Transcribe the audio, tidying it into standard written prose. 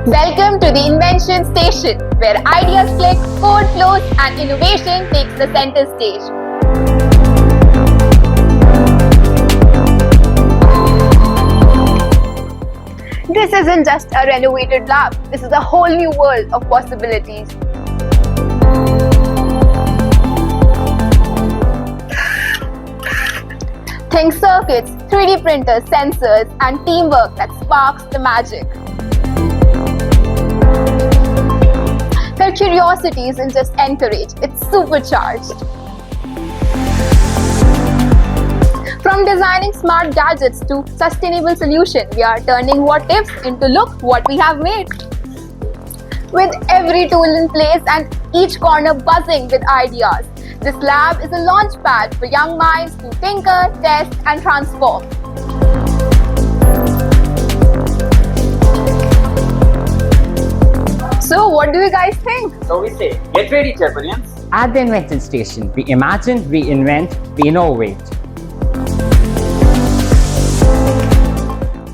Welcome to the Invention Station, where ideas click, code flows, and innovation takes the center stage. This isn't just a renovated lab, this is a whole new world of possibilities. Think circuits, 3D printers, sensors, and teamwork that sparks the magic. Their curiosity isn't just encouraged, it's supercharged. From designing smart gadgets to sustainable solutions, we are turning what ifs into look what we have made. With every tool in place and each corner buzzing with ideas, this lab is a launch pad for young minds to tinker, test, and transform. So, what do you guys think? So we say, get ready, Jaipurians. At the Invention Station, we imagine, we invent, we innovate.